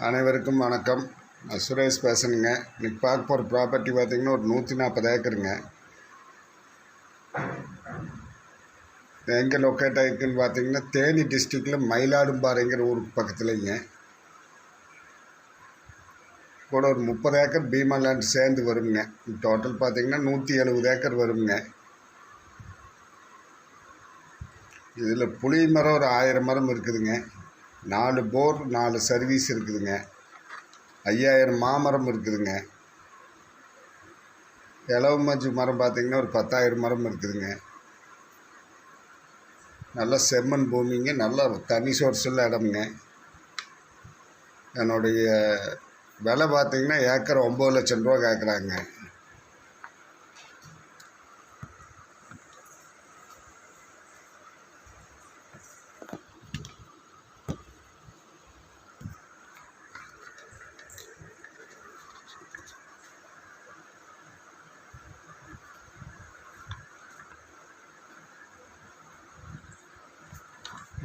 அனைவருக்கும் வணக்கம். நான் சுரேஷ் பேசுகிறேங்க. இன்றைக்கி பார்க்க போகிற ப்ராப்பர்ட்டி பார்த்திங்கன்னா ஒரு 140 ஏக்கருங்க. எங்கே லொக்கேட் ஆகிருக்குன்னு பார்த்திங்கன்னா தேனி டிஸ்ட்ரிக்டில் மயிலாடும்பாறைங்கிற ஊருக்கு பக்கத்துலேங்க. கூட ஒரு 30 ஏக்கர் பீமா லேண்ட் சேர்ந்து வருங்க. டோட்டல் பார்த்திங்கன்னா 170 ஏக்கர் வருங்க. இதில் புளி மரம் ஒரு 1000 மரம் இருக்குதுங்க. 4 போர் 4 சர்வீஸ் இருக்குதுங்க. 5000 மாமரம் இருக்குதுங்க. இலவு மஞ்சு மரம் பார்த்திங்கன்னா ஒரு 10,000 மரம் இருக்குதுங்க. நல்லா செம்மண் பூமிங்க, நல்லா தண்ணி சோர்ஸ் உள்ள இடமுங்க. என்னுடைய விலை பார்த்திங்கன்னா ஏக்கர் 9 லட்சம் ரூபா கேட்குறாங்க.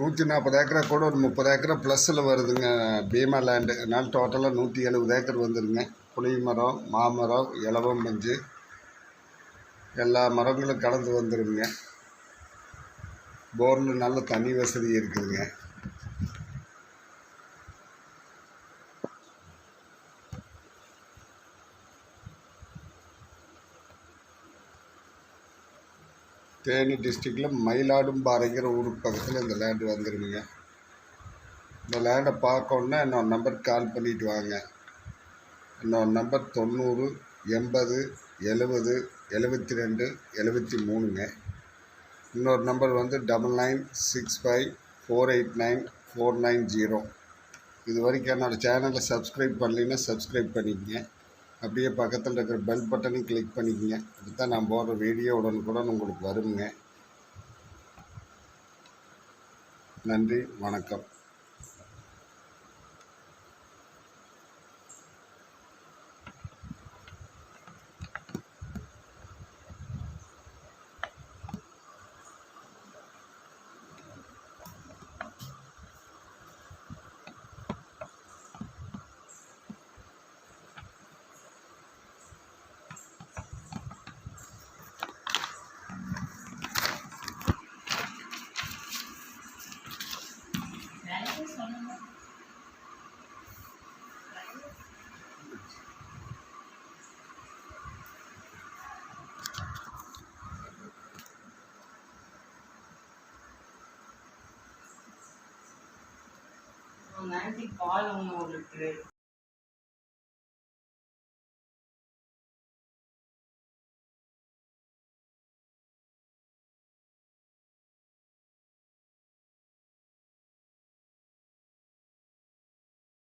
நூற்றி 40 ஏக்கரை கூட ஒரு 30 ஏக்கரை ப்ளஸில் வருதுங்க பீமா லேண்டு. அதனால் டோட்டலாக 170 ஏக்கர் வந்துடுங்க. புளி மரம், மாமரம், இலவம் மஞ்சு எல்லா மரங்களும் கலந்து வந்துடுங்க. போரில் நல்ல தண்ணி வசதி இருக்குதுங்க. தேனி டிஸ்ட்ரிக்டில் மயிலாடும்பாறைங்கிற ஊருக்கு பக்கத்தில் இந்த லேண்டு வந்துடுங்க. இந்த லேண்டை பார்க்கணுன்னா என்னோட நம்பருக்கு கால் பண்ணிவிட்டு வாங்க. என்னோட நம்பர் 90 80 70 72 73ங்க. இன்னொரு நம்பர் வந்து 9965489490. இது வரைக்கும் என்னோடய சேனலை சப்ஸ்கிரைப் பண்ணலைன்னா சப்ஸ்கிரைப் பண்ணிக்கங்க. அப்படியே பக்கத்தில் இருக்கிற பெல் பட்டனையும் கிளிக் பண்ணிக்கங்க. அப்படி தான் நான் போடுற வீடியோ உடனுக்குடன் உங்களுக்கு வருங்க. நன்றி, வணக்கம். பால் 1 லிட்டரு.